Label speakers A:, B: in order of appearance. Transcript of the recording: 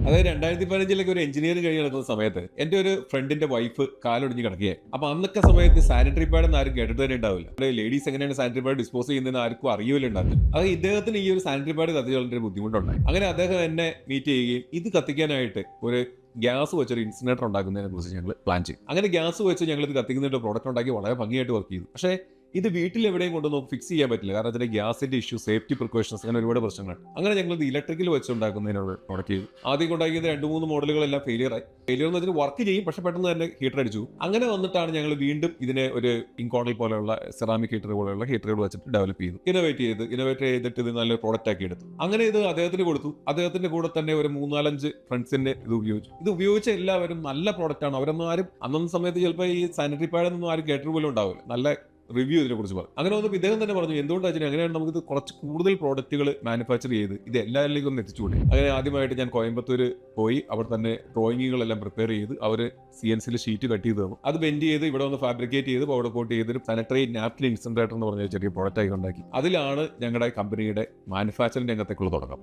A: അതായത് 2015 ഒരു എഞ്ചിനീയറിംഗ് കഴിഞ്ഞ് നടക്കുന്ന സമയത്ത് എന്റെ ഒരു ഫ്രണ്ടിന്റെ വൈഫ് കാലൊടിഞ്ഞ് കിടക്കുകയായി. അപ്പൊ അന്നൊക്കെ സമയത്ത് സാനിറ്ററി പാഡ് എന്ന് ആരും കേട്ടിട്ട് തന്നെ ഉണ്ടാവില്ല. ലേഡീസ് എങ്ങനെയാണ് സാനിറ്ററി പാഡ് ഡിസ്പോസ് ചെയ്യുന്നതെന്ന് ആർക്കും അറിയില്ലായിരുന്നു. അത് ഇദ്ദേഹത്തിന് ഈ ഒരു സാനിറ്ററി പാഡ് കത്തിച്ചുള്ള ബുദ്ധിമുട്ടുണ്ടായി. അങ്ങനെ അദ്ദേഹം എന്നെ മീറ്റ് ചെയ്യുകയും ഇത് കത്തിക്കാനായിട്ട് ഒരു ഗ്യാസ് വെച്ചൊരു ഇൻസിനേറ്റർ ഉണ്ടാക്കുന്നതിനെ കുറിച്ച് ഞങ്ങൾ പ്ലാൻ ചെയ്തു. അങ്ങനെ ഗ്യാസ് വെച്ച് ഞങ്ങൾ ഇത് കത്തിക്കുന്നതിന്റെ പ്രോഡക്റ്റ് ഉണ്ടാക്കി വളരെ ഭംഗിയായിട്ട് വർക്ക് ചെയ്തു. പക്ഷേ ഇത് വീട്ടിൽ എവിടെയും കൊണ്ട് നമുക്ക് ഫിക്സ് ചെയ്യാൻ പറ്റില്ല. കാരണം അതിന്റെ ഗ്യാസിന്റെ ഇഷ്യൂ, സേഫ്റ്റി പ്രിക്കോഷൻസ്, അങ്ങനെ ഒരുപാട് പ്രശ്നങ്ങൾ. അങ്ങനെ ഞങ്ങൾ ഇത് ഇലക്ട്രിക്കൽ വെച്ച് ഉണ്ടാക്കുന്നതിനുള്ള പ്രൊഡക്റ്റ് ചെയ്തു. ആദ്യം ഉണ്ടാക്കിയത് 2-3 മോഡലുകളെല്ലാം ഫെയിലിയർ ആയി. ഫെയിലിയർ എന്ന് വെച്ചാൽ വർക്ക് ചെയ്യും, പക്ഷെ പെട്ടെന്ന് തന്നെ ഹീറ്റർ അടിച്ചു. അങ്ങനെ വന്നിട്ടാണ് ഞങ്ങൾ വീണ്ടും ഇതിനെ ഒരു ഇൻകോണൽ പോലെയുള്ള സെറാമിക് ഹീറ്റർ പോലെയുള്ള ഹീറ്ററുകൾ വെച്ചിട്ട് ഡെവലപ്പ് ചെയ്തു. ഇന്നോവേറ്റ് ചെയ്തിട്ട് ഇത് നല്ലൊരു പ്രോഡക്റ്റ് ആക്കി എടുത്തു. അങ്ങനെ ഇത് അദ്ദേഹത്തിന് കൊടുത്തു. അദ്ദേഹത്തിന്റെ കൂടെ തന്നെ ഒരു 3-4-5 ഫ്രണ്ട്സിന്റെ ഇത് ഉപയോഗിച്ചു. ഇത് ഉപയോഗിച്ച എല്ലാവരും നല്ല പ്രോഡക്റ്റ് ആണ്. അവരൊന്നും ആരും അന്നൊന്നും സമയത്ത് ചിലപ്പോൾ ഈ സാനിറ്ററി പാഡൊന്നും ആരും കേട്ടിട്ട് പോലും ഉണ്ടാവില്ല. നല്ല റിവ്യൂ ഇതിനെ കുറിച്ച് പറഞ്ഞു. അങ്ങനെ വന്നപ്പോൾ ഇദ്ദേഹം തന്നെ പറഞ്ഞു, എന്തുകൊണ്ടാണ് അങ്ങനെയാണ് നമുക്ക് കുറച്ച് കൂടുതൽ പ്രോഡക്റ്റുകൾ മാനുഫാക്ചർ ചെയ്ത് ഇത് എല്ലാവരിലേക്കും ഒന്ന് എത്തിച്ചുകൂടെ. അങ്ങനെ ആദ്യമായിട്ട് ഞാൻ കോയമ്പത്തൂർ പോയി അവിടെ തന്നെ ഡ്രോയിങ്ങുകളെല്ലാം പ്രിപ്പയർ ചെയ്ത് അവർ CNC ഷീറ്റ് കട്ട് ചെയ്ത് തന്നു. അത് ബെൻഡ് ചെയ്ത് ഇവിടെ ഒന്ന് ഫാബ്രിക്കേറ്റ് ചെയ്ത് പൗഡർ കോട്ട് ചെയ്തൊരു സാനിറ്ററി നാപ്കിൻ ഇൻസിനറേറ്റർ എന്ന് പറഞ്ഞ ചെറിയ പ്രോഡക്റ്റ് ആയി ഉണ്ടാക്കി. അതിലാണ് ഞങ്ങളുടെ കമ്പനിയുടെ മാനുഫാക്ചറിംഗ് രംഗത്തേക്കുള്ള തുടക്കം.